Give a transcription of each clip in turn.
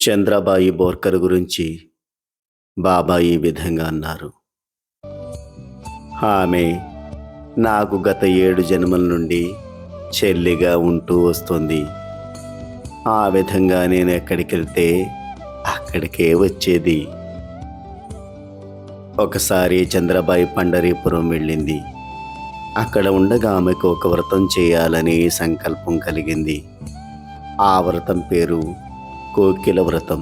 చంద్రబాయి బోర్కర్ గురించి బాబా ఈ విధంగా అన్నారు. ఆమె నాకు గత 7 జన్మల నుండి చెల్లిగా ఉంటూ వస్తుంది. ఆ విధంగా నేను ఎక్కడికి వెళ్తే అక్కడికే వచ్చేది. ఒకసారి చంద్రబాయి పండరీపురం వెళ్ళింది. అక్కడ ఉండగా ఆమెకు ఒక వ్రతం చేయాలని సంకల్పం కలిగింది. ఆ వ్రతం పేరు కోకిల వ్రతం.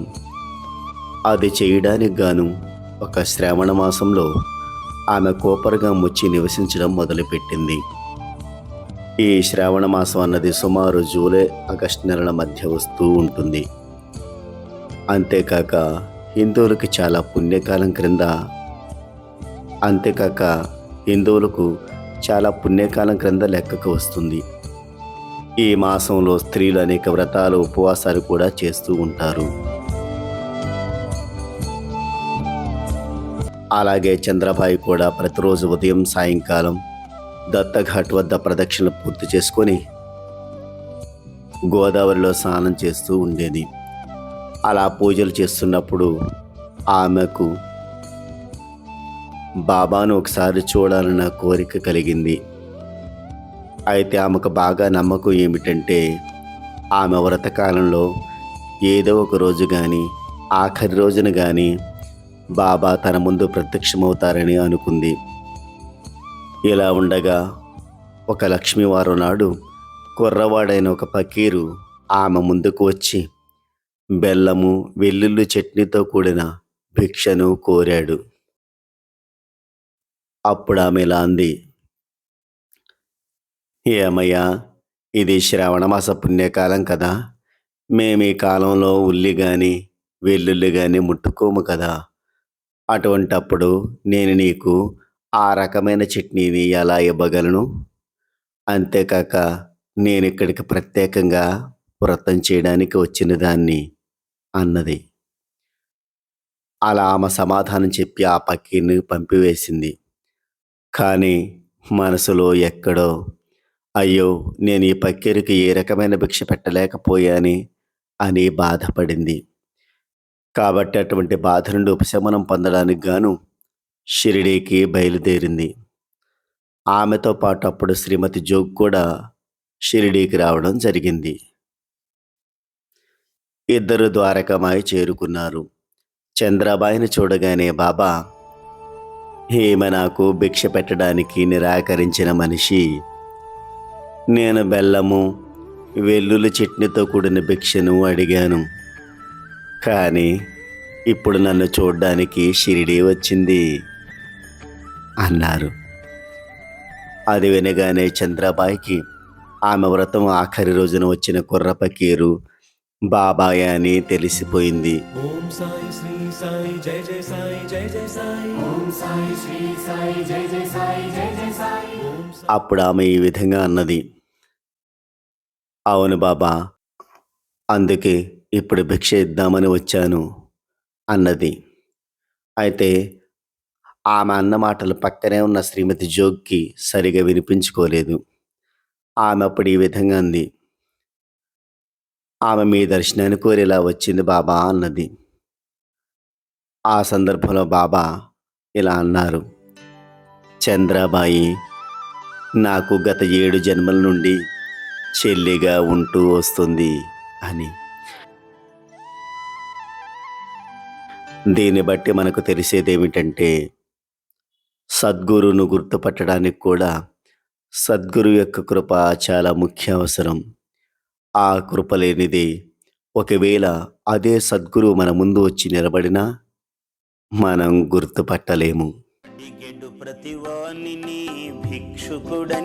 అది చేయడానికి గాను ఒక శ్రావణ మాసంలో ఆమె కోపరగా వచ్చి నివసించడం మొదలుపెట్టింది. ఈ శ్రావణ మాసం అన్నది సుమారు జూలై ఆగస్టు నెలల మధ్య వస్తూ ఉంటుంది. అంతేకాక హిందువులకు చాలా పుణ్యకాలం క్రింద లెక్కకు వస్తుంది. ఈ మాసంలో స్త్రీలు అనేక వ్రతాలు ఉపవాసాలు కూడా చేస్తూ ఉంటారు. అలాగే చంద్రబాయి కూడా ప్రతిరోజు ఉదయం సాయంకాలం దత్తఘాట్ వద్ద ప్రదక్షిణ పూర్తి చేసుకొని గోదావరిలో స్నానం చేస్తూ ఉండేది. అలా పూజలు చేస్తున్నప్పుడు ఆమెకు బాబాను ఒకసారి చూడాలన్న కోరిక కలిగింది. అయితే ఆమెకు బాగా నమ్మకం ఏమిటంటే ఆమె వ్రతకాలంలో ఏదో ఒక రోజు కానీ ఆఖరి రోజున కానీ బాబా తన ముందు ప్రత్యక్షమవుతారని అనుకుంది. ఇలా ఉండగా ఒక లక్ష్మీవారం నాడు కుర్రవాడైన ఒక ఫకీరు ఆమె ముందుకు వచ్చి బెల్లము వెల్లుల్లి చట్నీతో కూడిన భిక్షను కోరాడు. అప్పుడు ఆమె ఇలా అంది, ఏమయ్యా, ఇది శ్రావణమాస పుణ్యకాలం కదా, మేము ఈ కాలంలో ఉల్లి కానీ వెల్లుల్లి కానీ ముట్టుకోము కదా. అటువంటప్పుడు నేను నీకు ఆ రకమైన చట్నీని ఎలా ఇవ్వగలను? అంతేకాక నేను ఇక్కడికి ప్రత్యేకంగా వ్రతం చేయడానికి వచ్చిన దాన్ని అన్నది. అలా ఆమె సమాధానం చెప్పి ఆ పక్కీని పంపివేసింది. కానీ మనసులో ఎక్కడో అయ్యో, నేను ఈ పక్కీరికి ఏ రకమైన భిక్ష పెట్టలేకపోయాని అని బాధపడింది. కాబట్టి అటువంటి బాధ నుండి ఉపశమనం పొందడానికి గాను షిరిడీకి బయలుదేరింది. ఆమెతో పాటు అప్పుడు శ్రీమతి జోగ్ కూడా షిరిడీకి రావడం జరిగింది. ఇద్దరు ద్వారకామాయి చేరుకున్నారు. చంద్రబాయిని చూడగానే బాబా, ఈమె నాకు భిక్ష పెట్టడానికి నిరాకరించిన మనిషి. నేను బెల్లము వెల్లుల్లి చట్నీతో కూడిన భిక్షను అడిగాను, కానీ ఇప్పుడు నన్ను చూడ్డానికి షిరిడీ వచ్చింది అన్నారు. అది వినగానే చంద్రబాయికి ఆమె వ్రతం ఆఖరి రోజున వచ్చిన కుర్ర ఫకీరు బాబాయ్ అని తెలిసిపోయింది. అప్పుడు ఆమె ఈ విధంగా అన్నది, అవును బాబా, అందుకే ఇప్పుడు భిక్ష ఇద్దామని వచ్చాను అన్నది. అయితే ఆమె అన్న మాటలు పక్కనే ఉన్న శ్రీమతి జోగ్కి సరిగా వినిపించుకోలేదు. ఆమె అప్పుడు ఈ విధంగా అంది, ఆమె మీ దర్శనాన్ని కోరి ఇలా వచ్చింది బాబా అన్నది. ఆ సందర్భంలో బాబా ఇలా అన్నారు, చంద్రబాయి నాకు గత 7 జన్మల నుండి చెల్లిగా ఉంటూ వస్తుంది అని. దీన్ని బట్టి మనకు తెలిసేదేమిటంటే సద్గురువును గుర్తుపట్టడానికి కూడా సద్గురు యొక్క కృప చాలా ముఖ్య అవసరం. ఆ కృప లేనిది ఒకవేళ అదే సద్గురువు మన ముందు వచ్చి నిలబడినా మనం గుర్తుపట్టలేము.